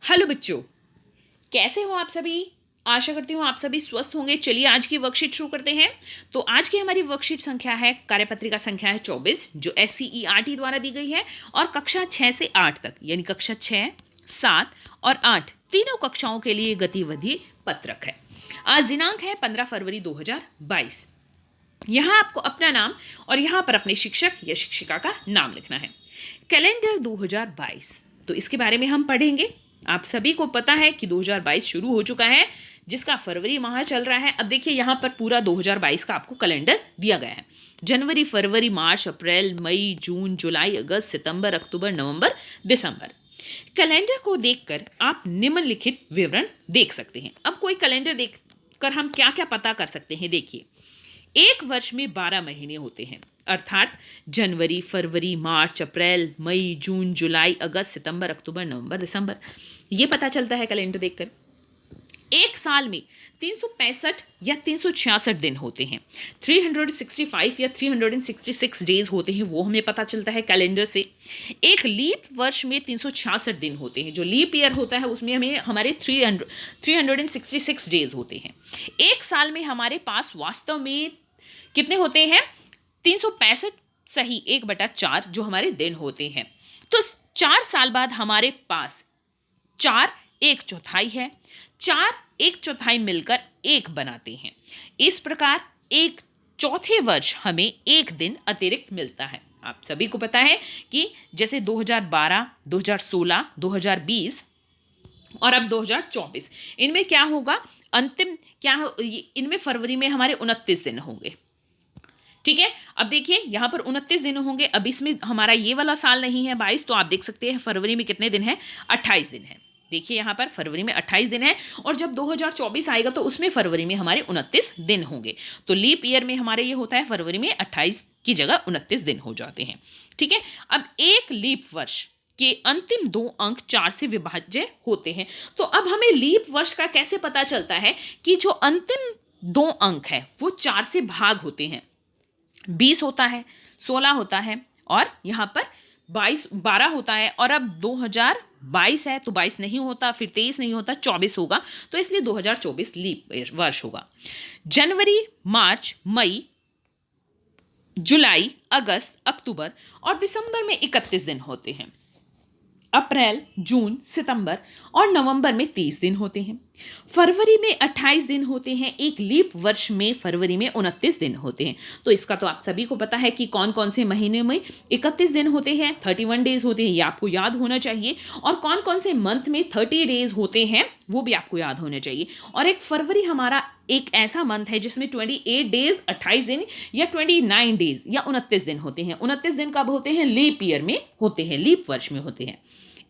Hello बच्चों, कैसे हो आप सभी। आशा करती हूँ आप सभी स्वस्थ होंगे। चलिए आज की वर्कशीट शुरू करते हैं। तो आज की हमारी वर्कशीट संख्या है, कार्यपत्रिका संख्या है 24, जो SCERT द्वारा दी गई है और कक्षा 6 से 8 तक, यानी कक्षा 6, 7 और 8 तीनों कक्षाओं के लिए गतिविधि पत्रक है। आज दिनांक है 15 फरवरी 2022। यहाँ आपको अपना नाम और यहाँ पर अपने शिक्षक या शिक्षिका का नाम लिखना है। कैलेंडर 2022, तो इसके बारे में हम पढ़ेंगे। आप सभी को पता है कि 2022 शुरू हो चुका है, जिसका फरवरी माह चल रहा है। अब देखिए यहाँ पर पूरा 2022 का आपको कैलेंडर दिया गया है। जनवरी, फरवरी, मार्च, अप्रैल, मई, जून, जुलाई, अगस्त, सितंबर, अक्टूबर, नवंबर, दिसंबर। कैलेंडर को देखकर आप निम्नलिखित विवरण देख सकते हैं। अब कोई कैलेंडर देखकर हम क्या क्या पता कर सकते हैं, देखिए। एक वर्ष में 12 महीने होते हैं, अर्थात जनवरी, फरवरी, मार्च, अप्रैल, मई, जून, जुलाई, अगस्त, सितंबर, अक्टूबर, नवंबर, दिसंबर। ये पता चलता है कैलेंडर देखकर। एक साल में 365 या 366 दिन होते हैं। 365 या 366 डेज होते हैं, वो हमें पता चलता है कैलेंडर से। एक लीप वर्ष में 366 दिन होते हैं। जो लीप ईयर होता है उसमें हमें हमारे 366 डेज होते हैं। एक साल में हमारे पास वास्तव में कितने होते हैं? 365 सही 1/4 जो हमारे दिन होते हैं। तो 4 साल बाद हमारे पास 4 1/4 है। 4 1/4 मिलकर 1 बनाते हैं। इस प्रकार एक चौथे वर्ष हमें एक दिन अतिरिक्त मिलता है। आप सभी को पता है कि जैसे 2012, 2016, 2020 और अब 2024, इनमें क्या होगा? अंतिम क्या हो, इनमें फरवरी में हमारे 29 दिन होंगे। ठीक है, अब देखिए यहाँ पर 29 दिन होंगे। अब इसमें हमारा ये वाला साल नहीं है 22, तो आप देख सकते हैं फरवरी में कितने दिन है? 28 दिन है। देखिए यहाँ पर फरवरी में 28 दिन है, और जब 2024 आएगा तो उसमें फरवरी में हमारे 29 दिन होंगे। तो लीप ईयर में हमारे ये होता है फरवरी में 28 की जगह 29 दिन हो जाते हैं। ठीक है, अब एक लीप वर्ष के अंतिम 2 अंक 4 से विभाज्य होते हैं। तो अब हमें लीप वर्ष का कैसे पता चलता है कि जो अंतिम 2 अंक है वो 4 से भाग होते हैं। 20 होता है, 16 होता है और यहाँ पर 12 होता है। और अब 2022 है तो 22 नहीं होता, फिर 23 नहीं होता, 24 होगा। तो इसलिए 2024 लीप वर्ष होगा। जनवरी, मार्च, मई, जुलाई, अगस्त, अक्टूबर और दिसंबर में 31 दिन होते हैं। अप्रैल, जून, सितंबर और नवंबर में 30 दिन होते हैं। फरवरी में 28 दिन होते हैं। एक लीप वर्ष में फरवरी में 29 दिन होते हैं। तो इसका तो आप सभी को पता है कि कौन कौन से महीने में 31 दिन होते हैं, 31 डेज होते हैं, ये आपको याद होना चाहिए। और कौन कौन से मंथ में 30 डेज होते हैं वो भी आपको याद होना चाहिए। और एक फरवरी हमारा एक ऐसा मंथ है जिसमें 28 डेज 28 दिन या 29 डेज या 29 दिन होते हैं। 29 दिन कब होते हैं? लीप ईयर में होते हैं, लीप वर्ष में होते हैं।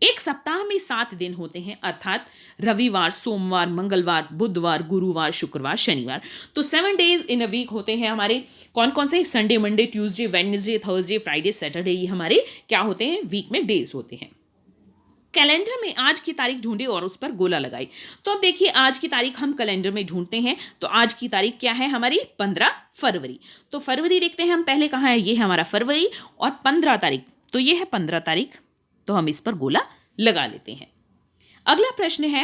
एक सप्ताह में 7 दिन होते हैं, अर्थात रविवार, सोमवार, मंगलवार, बुधवार, गुरुवार, शुक्रवार, शनिवार। तो 7 डेज इन अ वीक होते हैं हमारे। कौन कौन से? Sunday, Monday, Tuesday, Wednesday, Thursday, Friday, Saturday, ये हमारे क्या होते हैं? वीक में डेज होते हैं। कैलेंडर में आज की तारीख ढूंढे और उस पर गोला लगाई। तो अब देखिए आज की तारीख हम कैलेंडर में ढूंढते हैं। तो आज की तारीख क्या है हमारी? 15 फरवरी। तो फरवरी देखते हैं हम पहले कहाँ है। ये है हमारा फरवरी। और 15 तारीख, तो ये है 15 तारीख। तो हम इस पर गोला लगा लेते हैं। अगला प्रश्न है,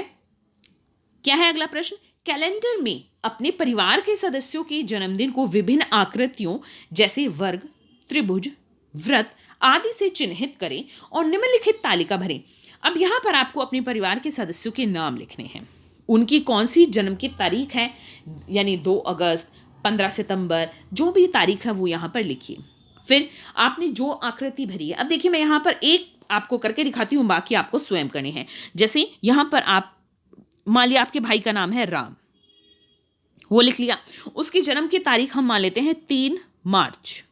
क्या है अगला प्रश्न? कैलेंडर में अपने परिवार के सदस्यों के जन्मदिन को विभिन्न आकृतियों जैसे वर्ग, त्रिभुज, वृत्त आदि से चिन्हित करें और निम्नलिखित तालिका भरें। अब यहां पर आपको अपने परिवार के सदस्यों के नाम लिखने हैं। उनकी कौन सी जन्म की तारीख है, यानी 2 अगस्त, 15 सितंबर, जो भी तारीख है वो यहां पर लिखिए। फिर आपने जो आकृति भरी है, अब देखिए मैं यहां पर एक आपको करके दिखाती हूँ, बाकी आपको स्वयं करने हैं। जैसे यहां पर आप मान लिया आपके भाई का नाम है राम, वो लिख लिया। उसकी जन्म की तारीख हम मान लेते हैं 3 मार्च।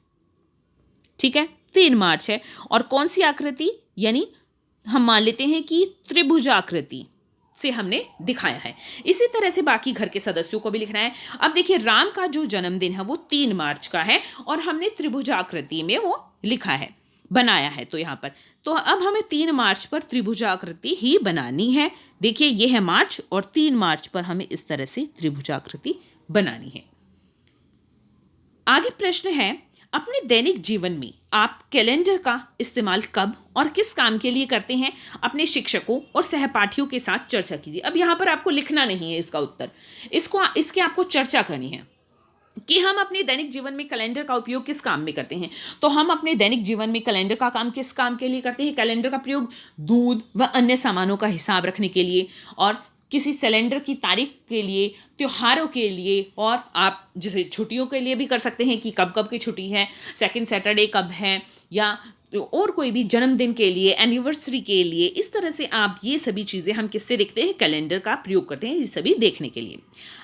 ठीक है, 3 मार्च है। और कौन सी आकृति? यानी हम मान लेते हैं कि त्रिभुज आकृति से हमने दिखाया है। इसी तरह से बाकी घर के सदस्यों को भी लिखना है। अब देखिए राम का जो जन्मदिन है वो 3 मार्च का है और हमने त्रिभुज आकृति में वो लिखा है, बनाया है। तो यहाँ पर तो अब हमें 3 मार्च पर त्रिभुज आकृति ही बनानी है। देखिए ये है मार्च और 3 मार्च पर हमें इस तरह से त्रिभुज आकृति बनानी है। आगे प्रश्न है, अपने दैनिक जीवन में आप कैलेंडर का इस्तेमाल कब और किस काम के लिए करते हैं, अपने शिक्षकों और सहपाठियों के साथ चर्चा कीजिए। अब यहाँ पर आपको लिखना नहीं है इसका उत्तर, इसकी आपको चर्चा करनी है कि हम अपने दैनिक जीवन में कैलेंडर का उपयोग किस काम में करते हैं। तो हम अपने दैनिक जीवन में कैलेंडर का काम किस काम के लिए करते हैं? कैलेंडर का प्रयोग दूध व अन्य सामानों का हिसाब रखने के लिए, और किसी सिलेंडर की तारीख के लिए, त्योहारों के लिए, और आप जैसे छुट्टियों के लिए भी कर सकते हैं कि कब कब की छुट्टी है, सेकंड सैटरडे कब है, या और कोई भी जन्मदिन के लिए, एनिवर्सरी के लिए। इस तरह से आप ये सभी चीज़ें हम किससे देखते हैं? कैलेंडर का प्रयोग करते हैं ये सभी देखने के लिए।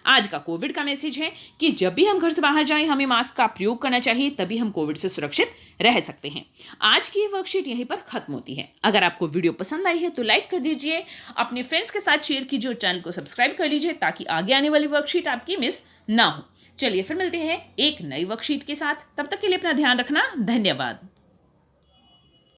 आज का कोविड का मैसेज है कि जब भी हम घर से बाहर जाएं हमें मास्क का प्रयोग करना चाहिए, तभी हम कोविड से सुरक्षित रह सकते हैं। आज की ये वर्कशीट यहीं पर खत्म होती है। अगर आपको वीडियो पसंद आई है तो लाइक कर दीजिए, अपने फ्रेंड्स के साथ शेयर कीजिए और चैनल को सब्सक्राइब कर लीजिए ताकि आगे आने वाली वर्कशीट आपकी मिस ना हो। चलिए फिर मिलते हैं एक नई वर्कशीट के साथ, तब तक के लिए अपना ध्यान रखना। धन्यवाद।